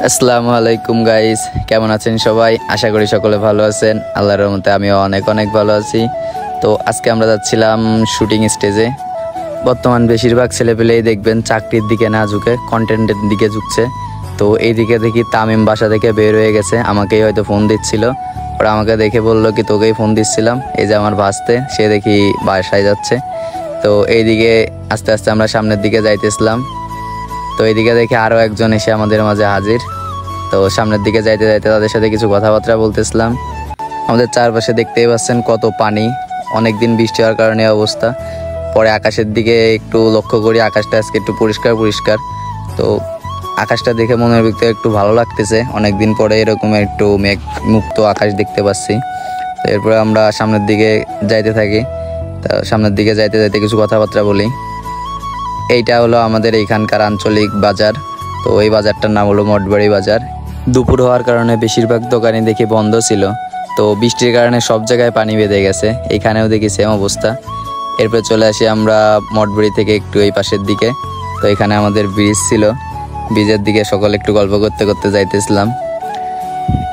আসসালামু আলাইকুম গাইস, কেমন আছেন সবাই? আশা করি সকলে ভালো আছেন। আল্লাহর রহমতে আমিও অনেক ভালো আছি। তো আজকে আমরা যাচ্ছিলাম শুটিং স্টেজে। বর্তমান বেশিরভাগ ছেলেপেলেই দেখবেন চাকরির দিকে না ঝুঁকে কন্টেন্টের দিকে ঝুঁকছে। তো এইদিকে দেখি তামিম বাসা থেকে বের হয়ে গেছে, আমাকেই হয়তো ফোন দিচ্ছিল। ওরা আমাকে দেখে বললো কি তোকেই ফোন দিচ্ছিলাম, এই যে আমার ভাসতে, সে দেখি বাসায় যাচ্ছে। তো এইদিকে আস্তে আস্তে আমরা সামনের দিকে যাইতেছিলাম। তো এইদিকে দেখে আরও একজন এসে আমাদের মাঝে হাজির। তো সামনের দিকে যাইতে যাইতে তাদের সাথে কিছু কথাবার্তা বলতেছিলাম। আমাদের চারপাশে দেখতেই পাচ্ছেন কত পানি, অনেক দিন বৃষ্টি হওয়ার কারণে অবস্থা। পরে আকাশের দিকে একটু লক্ষ্য করি, আকাশটা আজকে একটু পরিষ্কার। তো আকাশটা দেখে মনের ভিতরে একটু ভালো লাগতেছে, অনেকদিন পরে এরকম একটু মেঘ মুক্ত আকাশ দেখতে পাচ্ছি। তো এরপরে আমরা সামনের দিকে যাইতে থাকি। তা সামনের দিকে যাইতে যাইতে কিছু কথাবার্তা বলি। এইটা হলো আমাদের এইখানকার আঞ্চলিক বাজার। তো এই বাজারটার নাম হলো মঠবাড়ি বাজার। দুপুর হওয়ার কারণে বেশিরভাগ দোকানই দেখি বন্ধ ছিল। তো বৃষ্টির কারণে সব জায়গায় পানি বেঁধে গেছে, এইখানেও দেখি সেম অবস্থা। এরপর চলে আসি আমরা মঠবাড়ি থেকে একটু এই পাশের দিকে। তো এখানে আমাদের ব্রিজ ছিল, ব্রিজের দিকে সকলে একটু গল্প করতে করতে যাইতেছিলাম।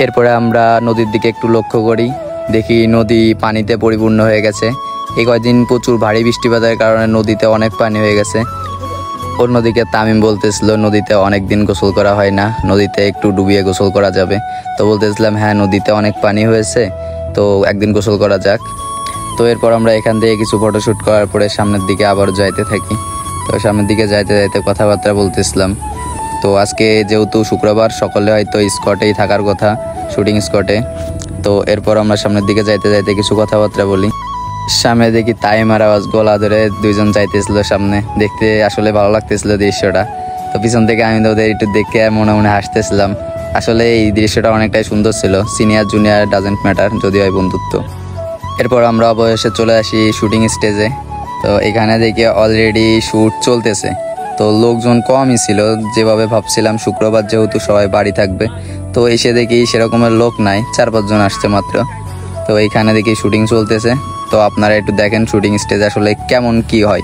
এরপরে আমরা নদীর দিকে একটু লক্ষ্য করি, দেখি নদী পানিতে পরিপূর্ণ হয়ে গেছে। এই কয়েকদিন প্রচুর ভারী বৃষ্টিপাতের কারণে নদীতে অনেক পানি হয়ে গেছে। অন্যদিকে তামিম বলতেছিল নদীতে অনেক দিন গোসল করা হয় না, নদীতে একটু ডুবিয়ে গোসল করা যাবে। তো বলতেছিলাম হ্যাঁ, নদীতে অনেক পানি হয়েছে, তো একদিন গোসল করা যাক। তো এরপর আমরা এখান থেকে কিছু ফটোশ্যুট করার পরে সামনের দিকে আবার যাইতে থাকি। তো সামনের দিকে যাইতে যাইতে কথাবার্তা বলতেছিলাম। তো আজকে যেহেতু শুক্রবার, সকলে হয়তো স্পটেই থাকার কথা, শুটিং স্পটে। তো এরপর আমরা সামনের দিকে যাইতে যাইতে কিছু কথাবার্তা বলি। সামনে দেখি তাইম আর আওয়াজ গলা ধরে দুইজন যাইতেছিল সামনে, দেখতে আসলে ভালো লাগতেছিল দৃশ্যটা। তো পিছন থেকে আমি ওদের একটু দেখে মনে মনে হাসতেছিলাম। আসলে এই দৃশ্যটা অনেকটাই সুন্দর ছিল। সিনিয়র জুনিয়র ডাজেন্ট ম্যাটার, যদি হয় বন্ধুত্ব। এরপর আমরা অবশেষে চলে আসি শুটিং স্টেজে। তো এখানে দেখি অলরেডি শ্যুট চলতেছে। তো লোকজন কমই ছিল, যেভাবে ভাবছিলাম শুক্রবার যেহেতু সবাই বাড়ি থাকবে। তো এসে দেখি সেরকমের লোক নাই, 4-5 জন আসছে মাত্র। তো এইখানে দেখি শুটিং চলতেছে। তো আপনারা একটু দেখেন শুটিং স্টেজ আসলে কেমন কি হয়।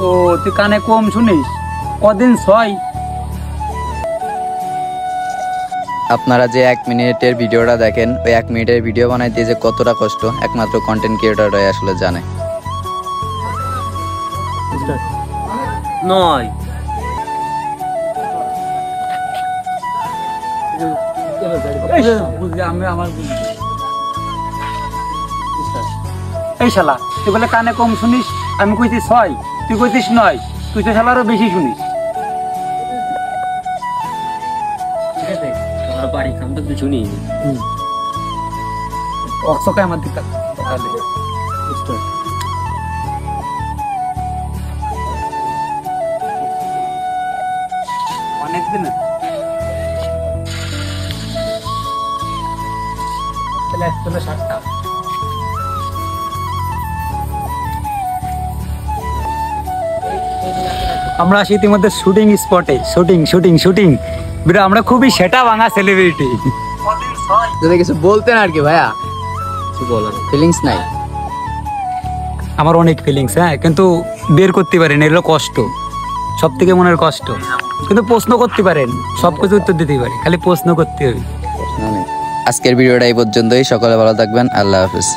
ও তুই কানে কম শুনিস, কদিন ছয়। আপনারা যে 1 মিনিটের ভিডিওটা দেখেন, ওই 1 মিনিটের ভিডিও বানাইতে যে কতটা কষ্ট একমাত্র কন্টেন্ট ক্রিয়েটররাই আসলে জানে। নয় এই শালা, তুই বলে কানে কম শুনিস, আমি কইছি 6, তুই কইছিস 9, তুই তো শালা আরো বেশি শুনিস। বাড়ি খাম তো শুনি অক্সকে আমার দিকে অনেকদিন আমরা আসি ইতিমধ্যে শুটিং স্পটে। শুটিং বিরা, আমরা খুবই সেটা ভাঙা সেলিব্রিটি। যদি কিছু বলতেন আর কি ভাইয়া, কিছু বলার ফিলিংস নাই। আমার অনেক ফিলিংস, হ্যাঁ, কিন্তু বের করতে পারেন, এগুলো কষ্ট, সব থেকে মনের কষ্ট। কিন্তু প্রশ্ন করতে পারেন, সবকিছু উত্তর দিতে পারে, খালি প্রশ্ন করতে হবে। আজকের ভিডিওটা এই পর্যন্তই। সকলে ভালো থাকবেন, আল্লাহ হাফেজ।